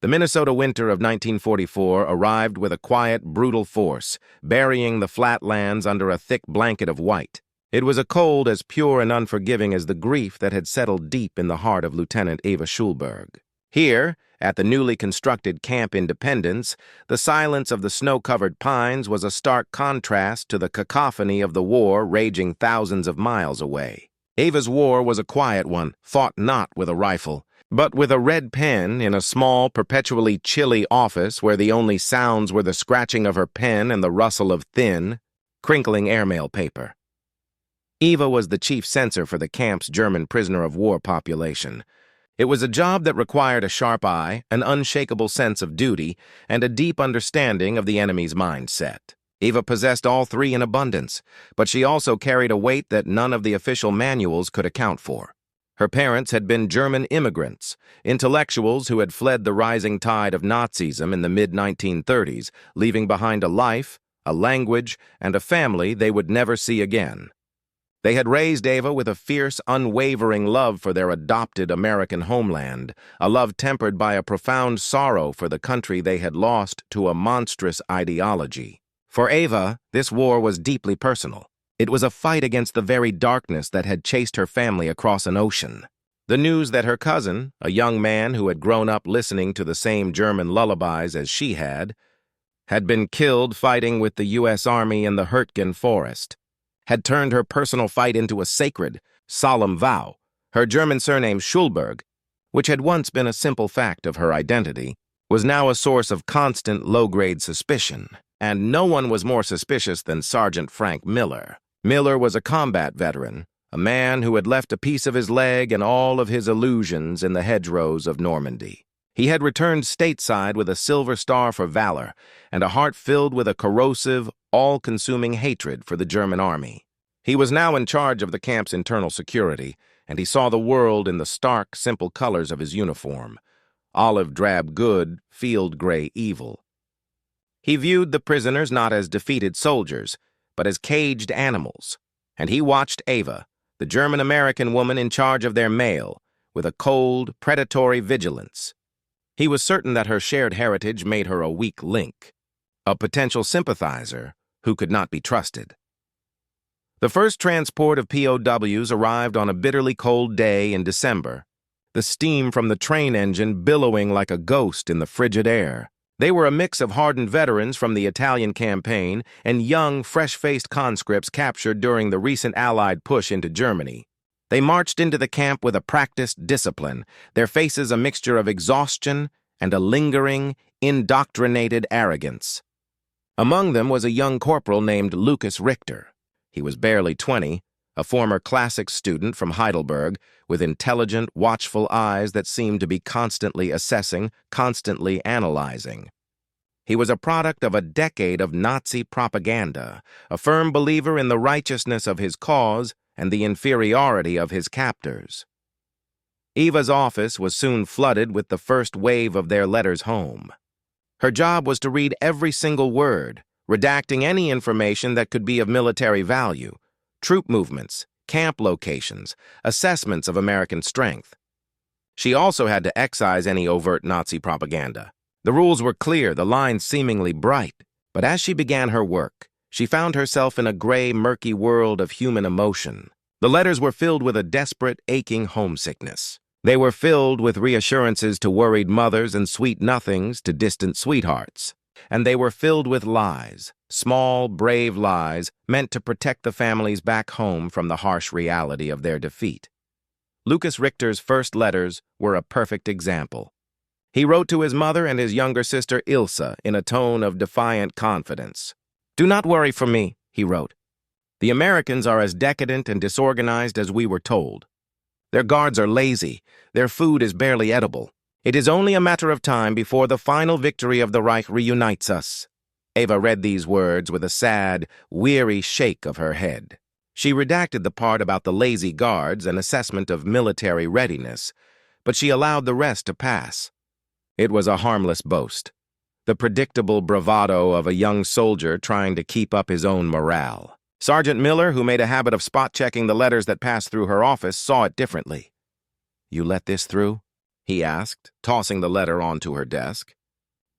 The Minnesota winter of 1944 arrived with a quiet, brutal force, burying the flatlands under a thick blanket of white. It was a cold as pure and unforgiving as the grief that had settled deep in the heart of Lieutenant Eva Schulberg. Here, at the newly constructed Camp Independence, the silence of the snow-covered pines was a stark contrast to the cacophony of the war raging thousands of miles away. Eva's war was a quiet one, fought not with a rifle, but with a red pen in a small, perpetually chilly office where the only sounds were the scratching of her pen and the rustle of thin, crinkling airmail paper. Eva was the chief censor for the camp's German prisoner of war population. It was a job that required a sharp eye, an unshakable sense of duty, and a deep understanding of the enemy's mindset. Eva possessed all three in abundance, but she also carried a weight that none of the official manuals could account for. Her parents had been German immigrants, intellectuals who had fled the rising tide of Nazism in the mid-1930s, leaving behind a life, a language, and a family they would never see again. They had raised Eva with a fierce, unwavering love for their adopted American homeland, a love tempered by a profound sorrow for the country they had lost to a monstrous ideology. For Eva, this war was deeply personal. It was a fight against the very darkness that had chased her family across an ocean. The news that her cousin, a young man who had grown up listening to the same German lullabies as she had been killed fighting with the U.S. Army in the Hurtgen Forest, had turned her personal fight into a sacred, solemn vow. Her German surname Schulberg, which had once been a simple fact of her identity, was now a source of constant low-grade suspicion, and no one was more suspicious than Sergeant Frank Miller. Miller was a combat veteran, a man who had left a piece of his leg and all of his illusions in the hedgerows of Normandy. He had returned stateside with a Silver Star for valor and a heart filled with a corrosive, all-consuming hatred for the German army. He was now in charge of the camp's internal security, and he saw the world in the stark, simple colors of his uniform: olive drab good, field gray evil. He viewed the prisoners not as defeated soldiers, but as caged animals, and he watched Eva, the German-American woman in charge of their mail, with a cold, predatory vigilance. He was certain that her shared heritage made her a weak link, a potential sympathizer who could not be trusted. The first transport of POWs arrived on a bitterly cold day in December, the steam from the train engine billowing like a ghost in the frigid air. They were a mix of hardened veterans from the Italian campaign and young, fresh-faced conscripts captured during the recent Allied push into Germany. They marched into the camp with a practiced discipline, their faces a mixture of exhaustion and a lingering, indoctrinated arrogance. Among them was a young corporal named Lucas Richter. He was barely 20, a former classics student from Heidelberg, with intelligent, watchful eyes that seemed to be constantly assessing, constantly analyzing. He was a product of a decade of Nazi propaganda, a firm believer in the righteousness of his cause and the inferiority of his captors. Eva's office was soon flooded with the first wave of their letters home. Her job was to read every single word, redacting any information that could be of military value: troop movements, camp locations, assessments of American strength. She also had to excise any overt Nazi propaganda. The rules were clear, the lines seemingly bright, but as she began her work, she found herself in a gray, murky world of human emotion. The letters were filled with a desperate, aching homesickness. They were filled with reassurances to worried mothers and sweet nothings to distant sweethearts. And they were filled with lies, small, brave lies meant to protect the families back home from the harsh reality of their defeat. Lucas Richter's first letters were a perfect example. He wrote to his mother and his younger sister Ilsa in a tone of defiant confidence. "Do not worry for me," he wrote. "The Americans are as decadent and disorganized as we were told. Their guards are lazy, their food is barely edible. It is only a matter of time before the final victory of the Reich reunites us." Eva read these words with a sad, weary shake of her head. She redacted the part about the lazy guards and assessment of military readiness, but she allowed the rest to pass. It was a harmless boast, the predictable bravado of a young soldier trying to keep up his own morale. Sergeant Miller, who made a habit of spot-checking the letters that passed through her office, saw it differently. "You let this through?" he asked, tossing the letter onto her desk.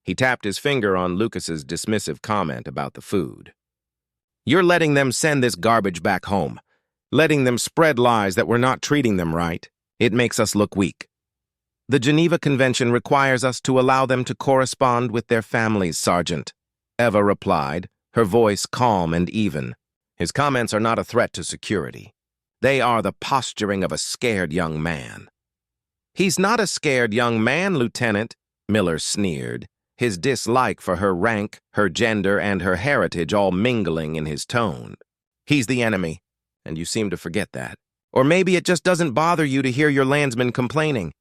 He tapped his finger on Lucas's dismissive comment about the food. "You're letting them send this garbage back home, letting them spread lies that we're not treating them right. It makes us look weak. The Geneva Convention requires us to allow them to correspond with their families, Sergeant," Eva replied, her voice calm and even. "His comments are not a threat to security. They are the posturing of a scared young man." "He's not a scared young man, Lieutenant," Miller sneered, his dislike for her rank, her gender, and her heritage all mingling in his tone. "He's the enemy, and you seem to forget that. Or maybe it just doesn't bother you to hear your landsmen complaining."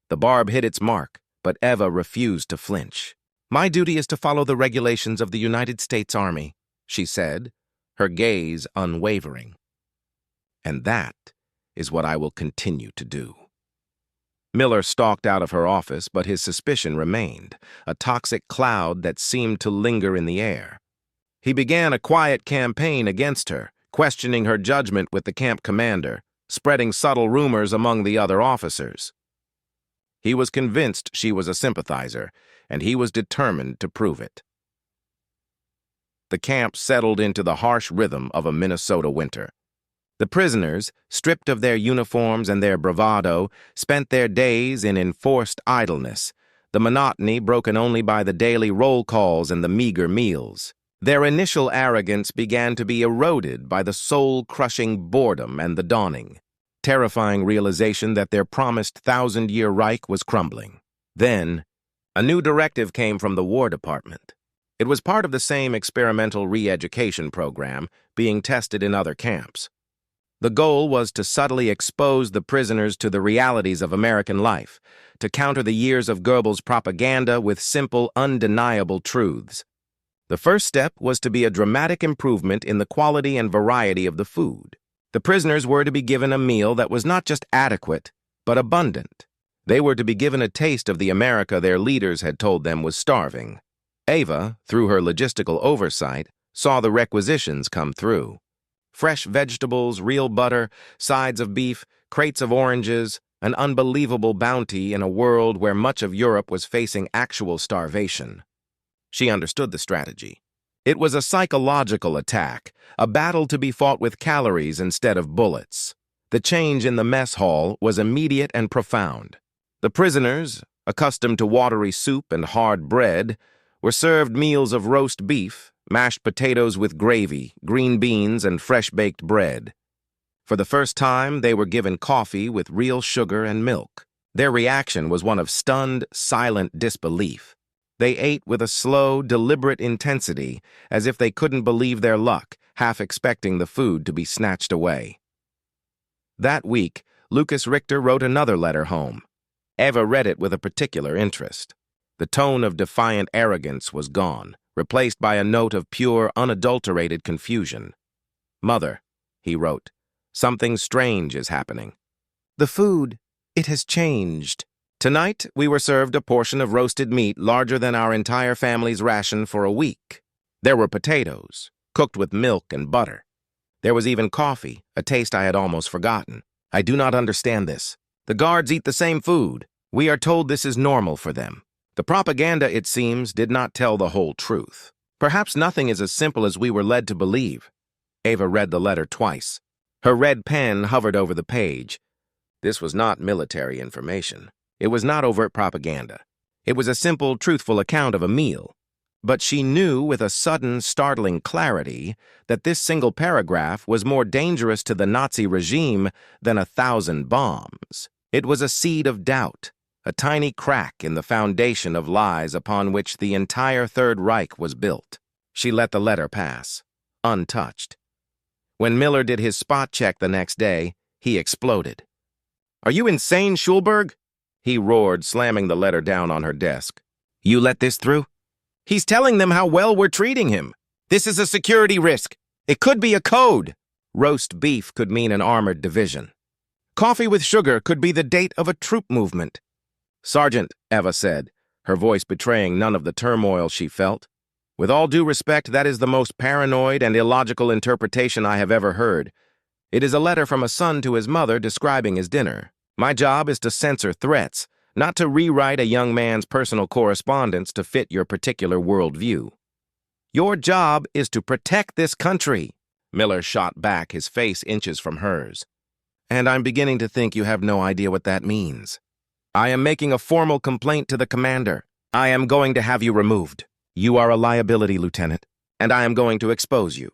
The barb hit its mark, but Eva refused to flinch. "My duty is to follow the regulations of the United States Army," she said, her gaze unwavering. "And that is what I will continue to do." Miller stalked out of her office, but his suspicion remained, a toxic cloud that seemed to linger in the air. He began a quiet campaign against her, questioning her judgment with the camp commander, spreading subtle rumors among the other officers. He was convinced she was a sympathizer, and he was determined to prove it. The camp settled into the harsh rhythm of a Minnesota winter. The prisoners, stripped of their uniforms and their bravado, spent their days in enforced idleness, the monotony broken only by the daily roll calls and the meager meals. Their initial arrogance began to be eroded by the soul-crushing boredom and the dawning, terrifying realization that their promised 1,000-year Reich was crumbling. Then, a new directive came from the War Department. It was part of the same experimental re-education program being tested in other camps. The goal was to subtly expose the prisoners to the realities of American life, to counter the years of Goebbels' propaganda with simple, undeniable truths. The first step was to be a dramatic improvement in the quality and variety of the food. The prisoners were to be given a meal that was not just adequate, but abundant. They were to be given a taste of the America their leaders had told them was starving. Eva, through her logistical oversight, saw the requisitions come through. Fresh vegetables, real butter, sides of beef, crates of oranges, an unbelievable bounty in a world where much of Europe was facing actual starvation. She understood the strategy. It was a psychological attack, a battle to be fought with calories instead of bullets. The change in the mess hall was immediate and profound. The prisoners, accustomed to watery soup and hard bread, were served meals of roast beef, mashed potatoes with gravy, green beans, and fresh-baked bread. For the first time, they were given coffee with real sugar and milk. Their reaction was one of stunned, silent disbelief. They ate with a slow, deliberate intensity, as if they couldn't believe their luck, half expecting the food to be snatched away. That week, Lucas Richter wrote another letter home. Eva read it with a particular interest. The tone of defiant arrogance was gone, replaced by a note of pure, unadulterated confusion. "Mother," he wrote, "something strange is happening. The food, it has changed. Tonight, we were served a portion of roasted meat larger than our entire family's ration for a week. There were potatoes, cooked with milk and butter. There was even coffee, a taste I had almost forgotten. I do not understand this. The guards eat the same food. We are told this is normal for them. The propaganda, it seems, did not tell the whole truth. Perhaps nothing is as simple as we were led to believe." Eva read the letter twice. Her red pen hovered over the page. This was not military information. It was not overt propaganda. It was a simple, truthful account of a meal. But she knew with a sudden, startling clarity that this single paragraph was more dangerous to the Nazi regime than 1,000 bombs. It was a seed of doubt, a tiny crack in the foundation of lies upon which the entire Third Reich was built. She let the letter pass, untouched. When Miller did his spot check the next day, he exploded. "Are you insane, Schulberg?" he roared, slamming the letter down on her desk. "You let this through? He's telling them how well we're treating him. This is a security risk. It could be a code. Roast beef could mean an armored division. Coffee with sugar could be the date of a troop movement." "Sergeant," Eva said, her voice betraying none of the turmoil she felt, "with all due respect, that is the most paranoid and illogical interpretation I have ever heard. It is a letter from a son to his mother describing his dinner. My job is to censor threats, not to rewrite a young man's personal correspondence to fit your particular worldview. Your job is to protect this country, Miller shot back, his face inches from hers. And I'm beginning to think you have no idea what that means. I am making a formal complaint to the commander. I am going to have you removed. You are a liability, Lieutenant, and I am going to expose you.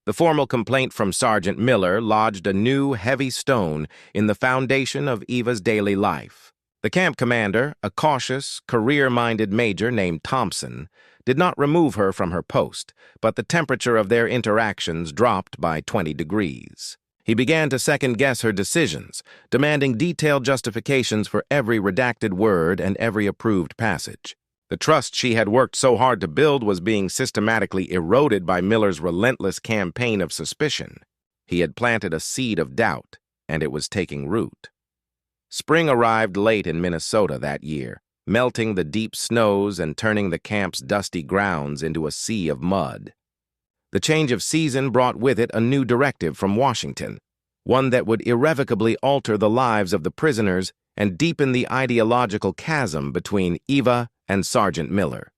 The formal complaint from Sergeant Miller lodged a new, heavy stone in the foundation of Eva's daily life. The camp commander, a cautious, career-minded major named Thompson, did not remove her from her post, but the temperature of their interactions dropped by 20 degrees. He began to second-guess her decisions, demanding detailed justifications for every redacted word and every approved passage. The trust she had worked so hard to build was being systematically eroded by Miller's relentless campaign of suspicion. He had planted a seed of doubt, and it was taking root. Spring arrived late in Minnesota that year, melting the deep snows and turning the camp's dusty grounds into a sea of mud. The change of season brought with it a new directive from Washington, one that would irrevocably alter the lives of the prisoners and deepen the ideological chasm between Eva and Sergeant Miller.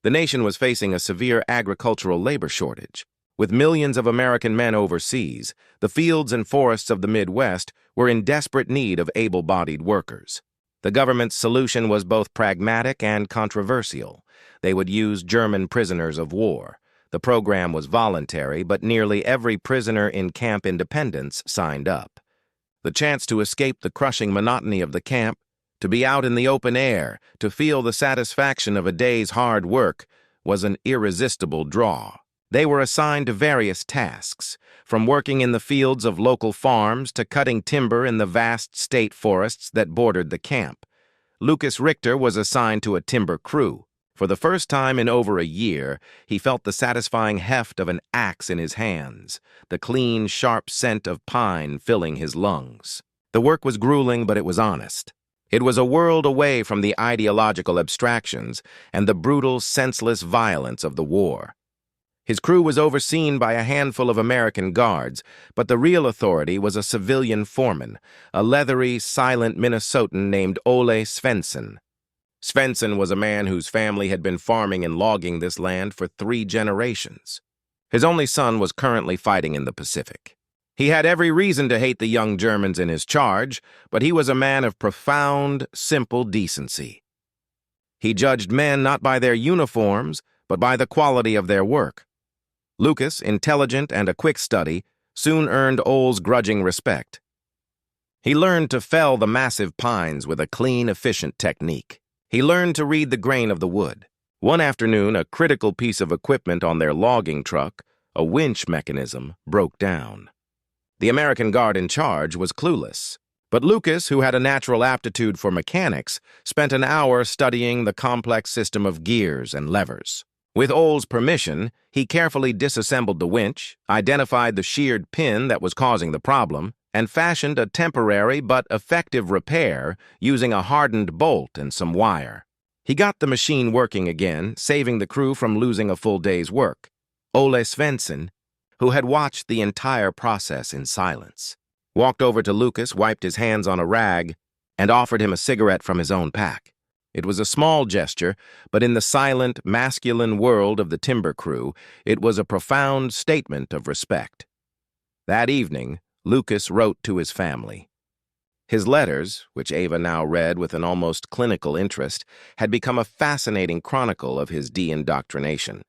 The nation was facing a severe agricultural labor shortage. With millions of American men overseas, the fields and forests of the Midwest were in desperate need of able-bodied workers. The government's solution was both pragmatic and controversial. They would use German prisoners of war. The program was voluntary, but nearly every prisoner in Camp Independence signed up. The chance to escape the crushing monotony of the camp, to be out in the open air, to feel the satisfaction of a day's hard work, was an irresistible draw. They were assigned to various tasks, from working in the fields of local farms to cutting timber in the vast state forests that bordered the camp. Lucas Richter was assigned to a timber crew. For the first time in over a year, he felt the satisfying heft of an axe in his hands, the clean, sharp scent of pine filling his lungs. The work was grueling, but it was honest. It was a world away from the ideological abstractions and the brutal, senseless violence of the war. His crew was overseen by a handful of American guards, but the real authority was a civilian foreman, a leathery, silent Minnesotan named Ole Svensson. Svensson was a man whose family had been farming and logging this land for 3 generations. His only son was currently fighting in the Pacific. He had every reason to hate the young Germans in his charge, but he was a man of profound, simple decency. He judged men not by their uniforms, but by the quality of their work. Lucas, intelligent and a quick study, soon earned Ole's grudging respect. He learned to fell the massive pines with a clean, efficient technique. He learned to read the grain of the wood. One afternoon, a critical piece of equipment on their logging truck, a winch mechanism, broke down. The American guard in charge was clueless, but Lucas, who had a natural aptitude for mechanics, spent an hour studying the complex system of gears and levers. With Ole's permission, he carefully disassembled the winch, identified the sheared pin that was causing the problem, and fashioned a temporary but effective repair using a hardened bolt and some wire. He got the machine working again, saving the crew from losing a full day's work. Ole Svensson, who had watched the entire process in silence, walked over to Lucas, wiped his hands on a rag, and offered him a cigarette from his own pack. It was a small gesture, but in the silent, masculine world of the timber crew, it was a profound statement of respect. That evening, Lucas wrote to his family. His letters, which Ava now read with an almost clinical interest, had become a fascinating chronicle of his de-indoctrination.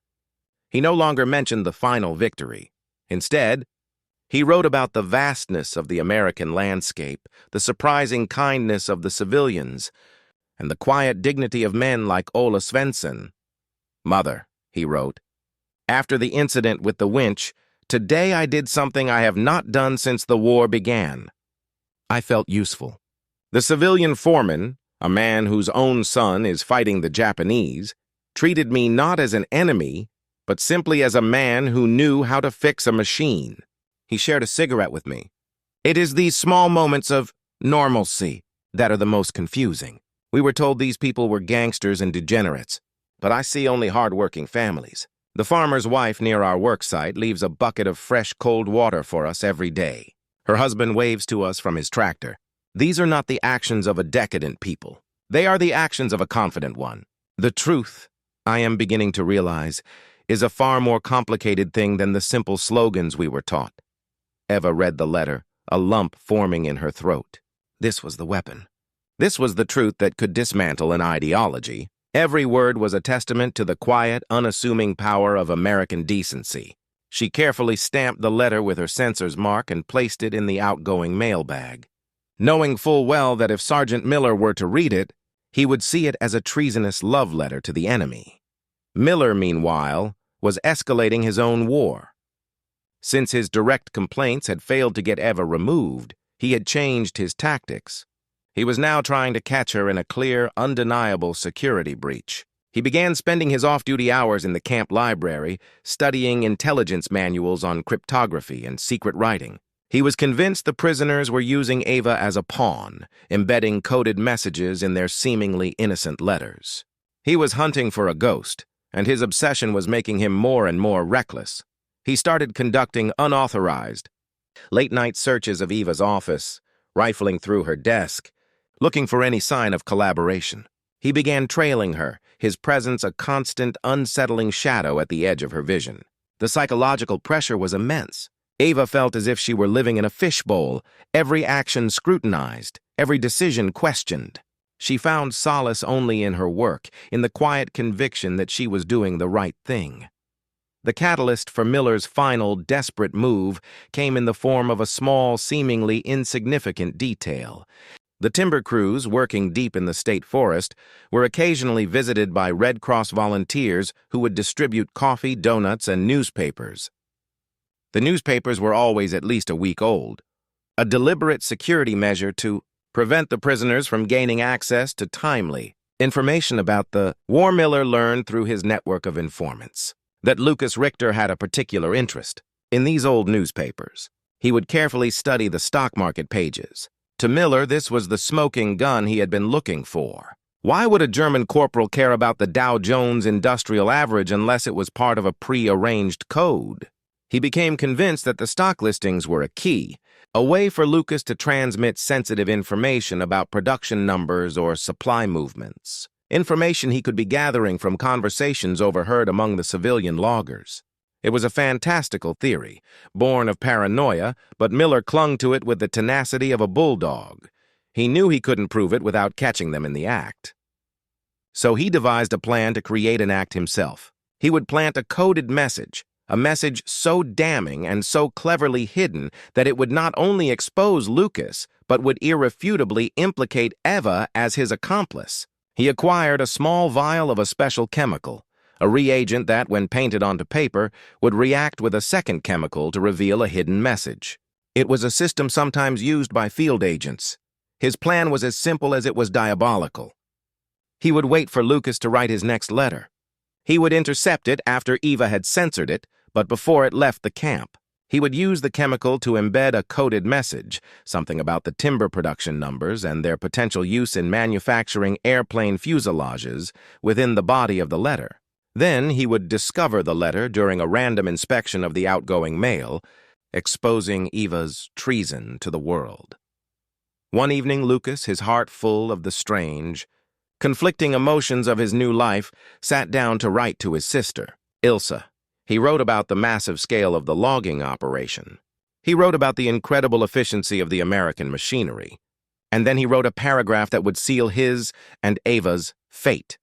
He no longer mentioned the final victory. Instead, he wrote about the vastness of the American landscape, the surprising kindness of the civilians, and the quiet dignity of men like Ole Svensson. "Mother," he wrote, "after the incident with the winch, today I did something I have not done since the war began. I felt useful. The civilian foreman, a man whose own son is fighting the Japanese, treated me not as an enemy, but simply as a man who knew how to fix a machine." He shared a cigarette with me. "It is these small moments of normalcy that are the most confusing. We were told these people were gangsters and degenerates, but I see only hard-working families. The farmer's wife near our work site leaves a bucket of fresh, cold water for us every day. Her husband waves to us from his tractor. These are not the actions of a decadent people. They are the actions of a confident one. The truth, I am beginning to realize, is a far more complicated thing than the simple slogans we were taught. Eva read the letter, a lump forming in her throat. This was the weapon. This was the truth that could dismantle an ideology. Every word was a testament to the quiet, unassuming power of American decency. She carefully stamped the letter with her censor's mark and placed it in the outgoing mailbag, knowing full well that if Sergeant Miller were to read it, he would see it as a treasonous love letter to the enemy. Miller, meanwhile, was escalating his own war. Since his direct complaints had failed to get Eva removed, he had changed his tactics. He was now trying to catch her in a clear, undeniable security breach. He began spending his off-duty hours in the camp library, studying intelligence manuals on cryptography and secret writing. He was convinced the prisoners were using Eva as a pawn, embedding coded messages in their seemingly innocent letters. He was hunting for a ghost, and his obsession was making him more and more reckless. He started conducting unauthorized, late-night searches of Eva's office, rifling through her desk, looking for any sign of collaboration. He began trailing her, his presence a constant, unsettling shadow at the edge of her vision. The psychological pressure was immense. Eva felt as if she were living in a fishbowl, every action scrutinized, every decision questioned. She found solace only in her work, in the quiet conviction that she was doing the right thing. The catalyst for Miller's final, desperate move came in the form of a small, seemingly insignificant detail. The timber crews, working deep in the state forest, were occasionally visited by Red Cross volunteers who would distribute coffee, donuts, and newspapers. The newspapers were always at least a week old, a deliberate security measure to prevent the prisoners from gaining access to timely information about the war. Miller learned through his network of informants that Lucas Richter had a particular interest in these old newspapers. He would carefully study the stock market pages. To Miller, this was the smoking gun he had been looking for. Why would a German corporal care about the Dow Jones Industrial Average unless it was part of a pre-arranged code? He became convinced that the stock listings were a key, a way for Lucas to transmit sensitive information about production numbers or supply movements, information he could be gathering from conversations overheard among the civilian loggers. It was a fantastical theory, born of paranoia, but Miller clung to it with the tenacity of a bulldog. He knew he couldn't prove it without catching them in the act. So he devised a plan to create an act himself. He would plant a coded message, a message so damning and so cleverly hidden that it would not only expose Lucas, but would irrefutably implicate Eva as his accomplice. He acquired a small vial of a special chemical, a reagent that, when painted onto paper, would react with a second chemical to reveal a hidden message. It was a system sometimes used by field agents. His plan was as simple as it was diabolical. He would wait for Lucas to write his next letter. He would intercept it after Eva had censored it, but before it left the camp. He would use the chemical to embed a coded message, something about the timber production numbers and their potential use in manufacturing airplane fuselages, within the body of the letter. Then he would discover the letter during a random inspection of the outgoing mail, exposing Eva's treason to the world. One evening, Lucas, his heart full of the strange, conflicting emotions of his new life, sat down to write to his sister, Ilse. He wrote about the massive scale of the logging operation. He wrote about the incredible efficiency of the American machinery. And then he wrote a paragraph that would seal his and Eva's fate.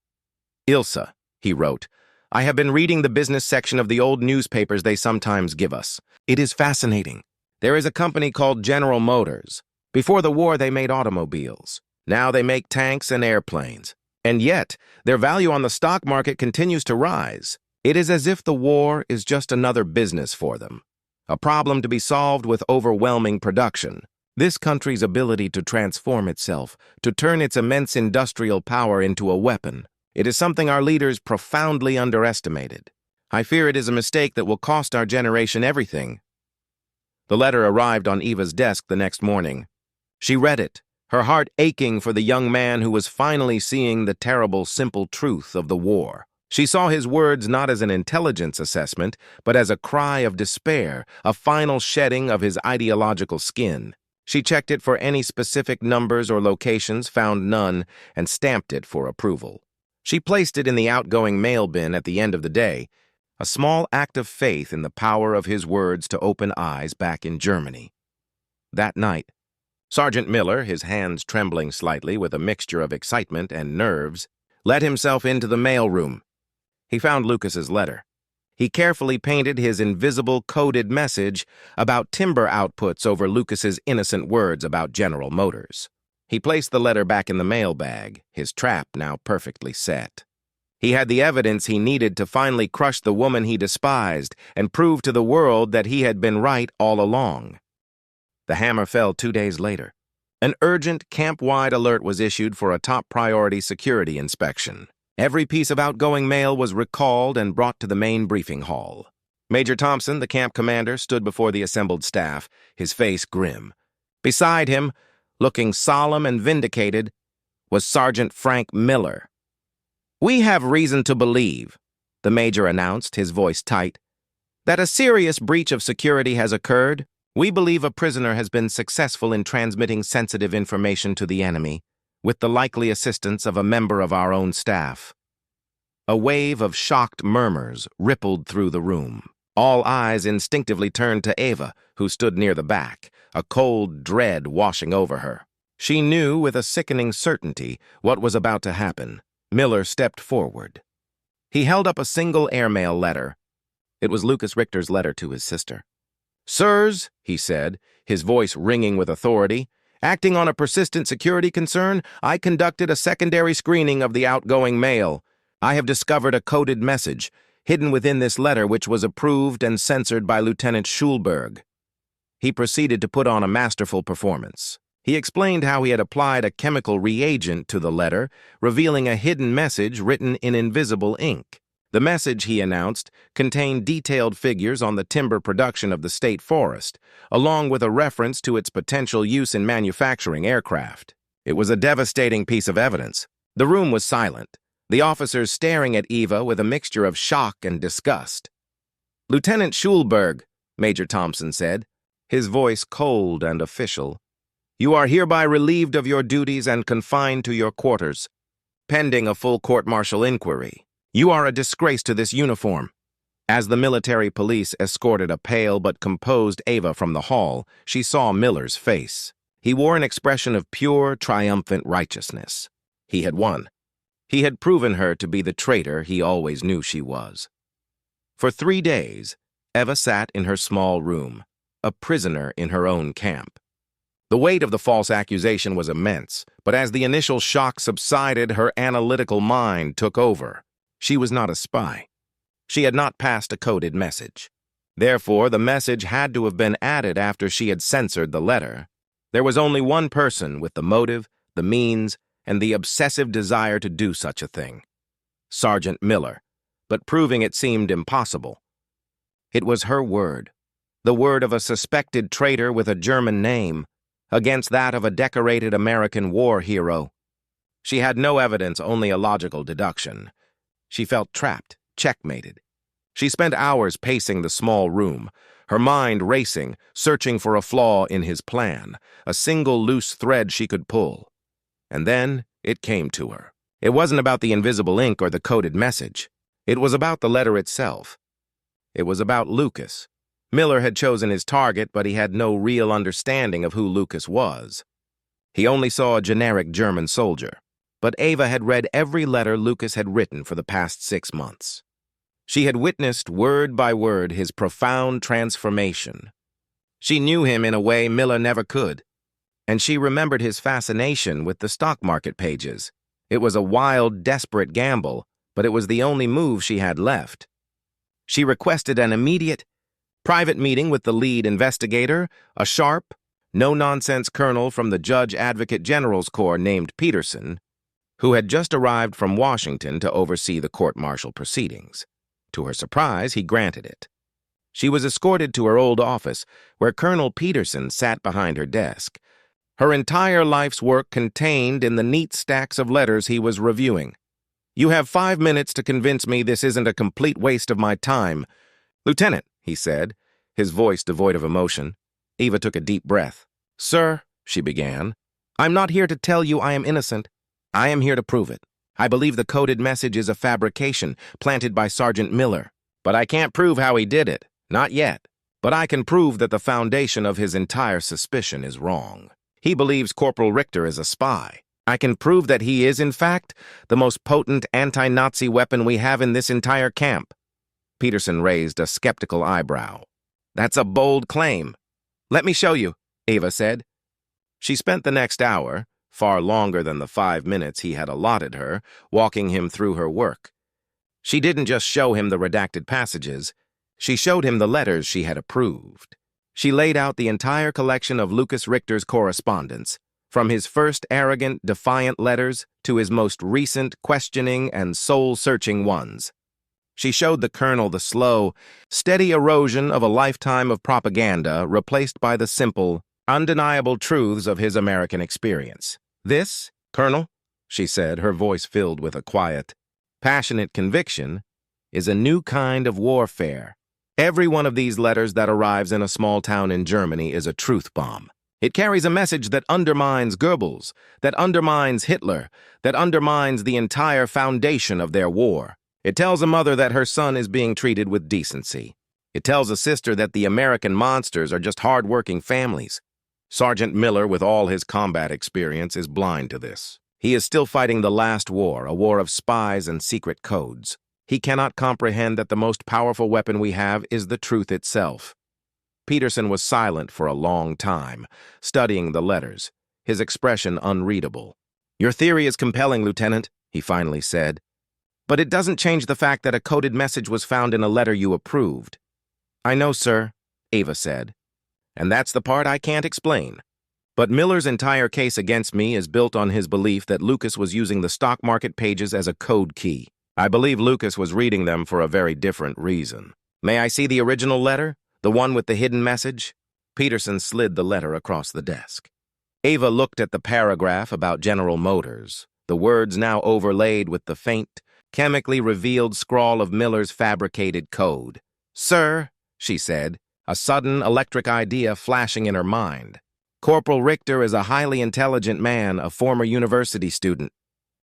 Ilse, he wrote, I have been reading the business section of the old newspapers they sometimes give us. It is fascinating. There is a company called General Motors. Before the war, they made automobiles. Now they make tanks and airplanes. And yet, their value on the stock market continues to rise. It is as if the war is just another business for them, a problem to be solved with overwhelming production. This country's ability to transform itself, to turn its immense industrial power into a weapon, it is something our leaders profoundly underestimated. I fear it is a mistake that will cost our generation everything. The letter arrived on Eva's desk the next morning. She read it, her heart aching for the young man who was finally seeing the terrible, simple truth of the war. She saw his words not as an intelligence assessment, but as a cry of despair, a final shedding of his ideological skin. She checked it for any specific numbers or locations, found none, and stamped it for approval. She placed it in the outgoing mail bin at the end of the day, a small act of faith in the power of his words to open eyes back in Germany. That night, Sergeant Miller, his hands trembling slightly with a mixture of excitement and nerves, let himself into the mailroom. He found Lucas's letter. He carefully painted his invisible coded message about timber outputs over Lucas's innocent words about General Motors. He placed the letter back in the mail bag, his trap now perfectly set. He had the evidence he needed to finally crush the woman he despised and prove to the world that he had been right all along. The hammer fell 2 days later. An urgent camp-wide alert was issued for a top-priority security inspection. Every piece of outgoing mail was recalled and brought to the main briefing hall. Major Thompson, the camp commander, stood before the assembled staff, his face grim. Beside him, looking solemn and vindicated, was Sergeant Frank Miller. "We have reason to believe," the major announced, his voice tight, "that a serious breach of security has occurred. We believe a prisoner has been successful in transmitting sensitive information to the enemy, with the likely assistance of a member of our own staff." A wave of shocked murmurs rippled through the room. All eyes instinctively turned to Ava, who stood near the back, a cold dread washing over her. She knew with a sickening certainty what was about to happen. Miller stepped forward. He held up a single airmail letter. It was Lucas Richter's letter to his sister. "Sirs," he said, his voice ringing with authority, "acting on a persistent security concern, I conducted a secondary screening of the outgoing mail. I have discovered a coded message, hidden within this letter which was approved and censored by Lieutenant Schulberg." He proceeded to put on a masterful performance. He explained how he had applied a chemical reagent to the letter, revealing a hidden message written in invisible ink. The message, he announced, contained detailed figures on the timber production of the state forest, along with a reference to its potential use in manufacturing aircraft. It was a devastating piece of evidence. The room was silent, the officers staring at Eva with a mixture of shock and disgust. "Lieutenant Schulberg," Major Thompson said, his voice cold and official, "you are hereby relieved of your duties and confined to your quarters, pending a full court-martial inquiry. You are a disgrace to this uniform." As the military police escorted a pale but composed Ava from the hall, she saw Miller's face. He wore an expression of pure, triumphant righteousness. He had won. He had proven her to be the traitor he always knew she was. For 3 days, Eva sat in her small room, a prisoner in her own camp. The weight of the false accusation was immense, but as the initial shock subsided, her analytical mind took over. She was not a spy. She had not passed a coded message. Therefore, the message had to have been added after she had censored the letter. There was only one person with the motive, the means, and the obsessive desire to do such a thing: Sergeant Miller, but proving it seemed impossible. It was her word, the word of a suspected traitor with a German name, against that of a decorated American war hero. She had no evidence, only a logical deduction. She felt trapped, checkmated. She spent hours pacing the small room, her mind racing, searching for a flaw in his plan, a single loose thread she could pull. And then it came to her. It wasn't about the invisible ink or the coded message. It was about the letter itself. It was about Lucas. Miller had chosen his target, but he had no real understanding of who Lucas was. He only saw a generic German soldier. But Ava had read every letter Lucas had written for the past 6 months. She had witnessed word by word his profound transformation. She knew him in a way Miller never could, and she remembered his fascination with the stock market pages. It was a wild, desperate gamble, but it was the only move she had left. She requested an immediate, private meeting with the lead investigator, a sharp, no-nonsense colonel from the Judge Advocate General's Corps named Peterson, who had just arrived from Washington to oversee the court-martial proceedings. To her surprise, he granted it. She was escorted to her old office, where Colonel Peterson sat behind her desk, her entire life's work contained in the neat stacks of letters he was reviewing. "You have 5 minutes to convince me this isn't a complete waste of my time." "Lieutenant," he said, his voice devoid of emotion. Eva took a deep breath. "Sir," she began, "I'm not here to tell you I am innocent. I am here to prove it. I believe the coded message is a fabrication planted by Sergeant Miller. But I can't prove how he did it. Not yet. But I can prove that the foundation of his entire suspicion is wrong. He believes Corporal Richter is a spy. I can prove that he is, in fact, the most potent anti-Nazi weapon we have in this entire camp." Peterson raised a skeptical eyebrow. "That's a bold claim." "Let me show you," Ava said. She spent the next hour, far longer than the 5 minutes he had allotted her, walking him through her work. She didn't just show him the redacted passages, she showed him the letters she had approved. She laid out the entire collection of Lucas Richter's correspondence, from his first arrogant, defiant letters to his most recent questioning and soul-searching ones. She showed the colonel the slow, steady erosion of a lifetime of propaganda replaced by the simple, undeniable truths of his American experience. "This, Colonel," she said, her voice filled with a quiet, passionate conviction, "is a new kind of warfare. Every one of these letters that arrives in a small town in Germany is a truth bomb. It carries a message that undermines Goebbels, that undermines Hitler, that undermines the entire foundation of their war. It tells a mother that her son is being treated with decency. It tells a sister that the American monsters are just hard-working families. Sergeant Miller, with all his combat experience, is blind to this. He is still fighting the last war, a war of spies and secret codes. He cannot comprehend that the most powerful weapon we have is the truth itself." Peterson was silent for a long time, studying the letters, his expression unreadable. "Your theory is compelling, Lieutenant," he finally said. "But it doesn't change the fact that a coded message was found in a letter you approved." "I know, sir," Ava said. "And that's the part I can't explain. But Miller's entire case against me is built on his belief that Lucas was using the stock market pages as a code key. I believe Lucas was reading them for a very different reason. May I see the original letter? The one with the hidden message?" Peterson slid the letter across the desk. Ava looked at the paragraph about General Motors, the words now overlaid with the faint, chemically revealed scrawl of Miller's fabricated code. "Sir," she said, a sudden electric idea flashing in her mind. "Corporal Richter is a highly intelligent man, a former university student.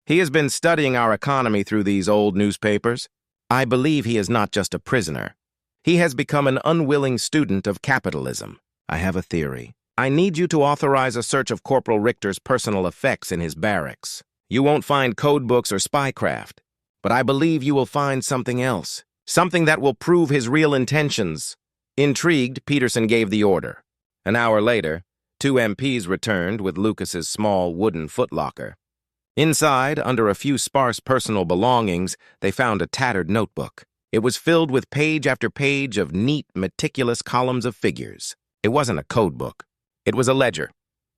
He has been studying our economy through these old newspapers. I believe he is not just a prisoner. He has become an unwilling student of capitalism. I have a theory. I need you to authorize a search of Corporal Richter's personal effects in his barracks. You won't find code books or spycraft, but I believe you will find something else, something that will prove his real intentions." Intrigued, Peterson gave the order. An hour later, 2 MPs returned with Lucas's small wooden footlocker. Inside, under a few sparse personal belongings, they found a tattered notebook. It was filled with page after page of neat, meticulous columns of figures. It wasn't a code book. It was a ledger.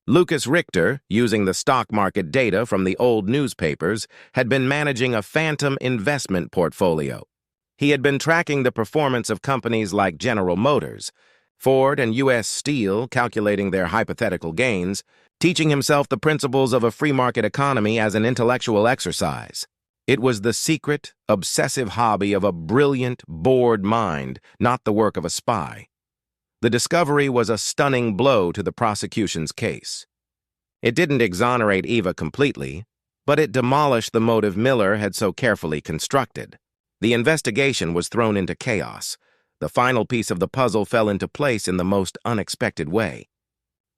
Lucas Richter, using the stock market data from the old newspapers, had been managing a phantom investment portfolio. He had been tracking the performance of companies like General Motors, Ford and U.S. Steel, calculating their hypothetical gains, teaching himself the principles of a free market economy as an intellectual exercise. It was the secret, obsessive hobby of a brilliant, bored mind, not the work of a spy. The discovery was a stunning blow to the prosecution's case. It didn't exonerate Eva completely, but it demolished the motive Miller had so carefully constructed. The investigation was thrown into chaos. The final piece of the puzzle fell into place in the most unexpected way.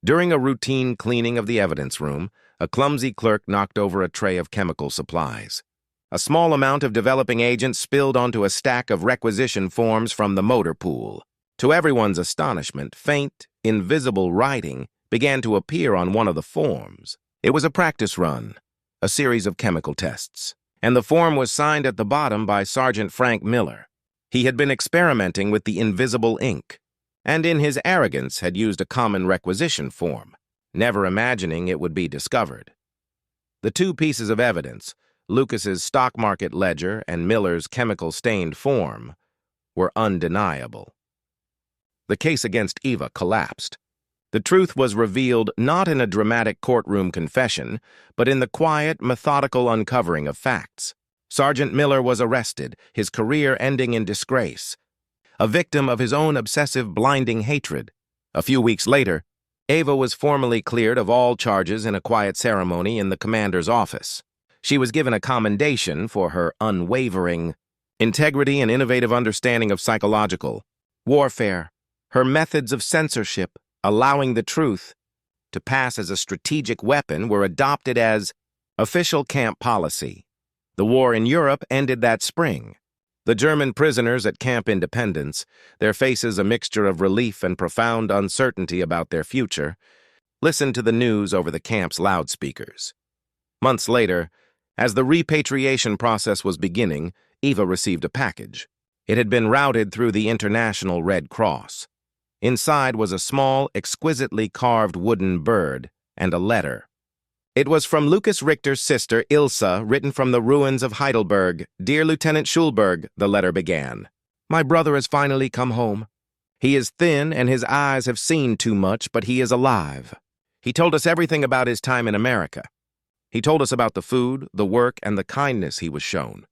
During a routine cleaning of the evidence room, a clumsy clerk knocked over a tray of chemical supplies. A small amount of developing agent spilled onto a stack of requisition forms from the motor pool. To everyone's astonishment, faint, invisible writing began to appear on one of the forms. It was a practice run, a series of chemical tests, and the form was signed at the bottom by Sergeant Frank Miller. He had been experimenting with the invisible ink, and in his arrogance had used a common requisition form, never imagining it would be discovered. The 2 pieces of evidence, Lucas's stock market ledger and Miller's chemical-stained form, were undeniable. The case against Eva collapsed. The truth was revealed not in a dramatic courtroom confession, but in the quiet, methodical uncovering of facts. Sergeant Miller was arrested, his career ending in disgrace, a victim of his own obsessive, blinding hatred. A few weeks later, Ava was formally cleared of all charges in a quiet ceremony in the commander's office. She was given a commendation for her unwavering integrity and innovative understanding of psychological warfare. Her methods of censorship, allowing the truth to pass as a strategic weapon, were adopted as official camp policy. The war in Europe ended that spring. The German prisoners at Camp Independence, their faces a mixture of relief and profound uncertainty about their future, listened to the news over the camp's loudspeakers. Months later, as the repatriation process was beginning, Eva received a package. It had been routed through the International Red Cross. Inside was a small, exquisitely carved wooden bird and a letter. It was from Lucas Richter's sister, Ilsa, written from the ruins of Heidelberg. "Dear Lieutenant Schulberg," the letter began. "My brother has finally come home. He is thin and his eyes have seen too much, but he is alive. He told us everything about his time in America. He told us about the food, the work, and the kindness he was shown.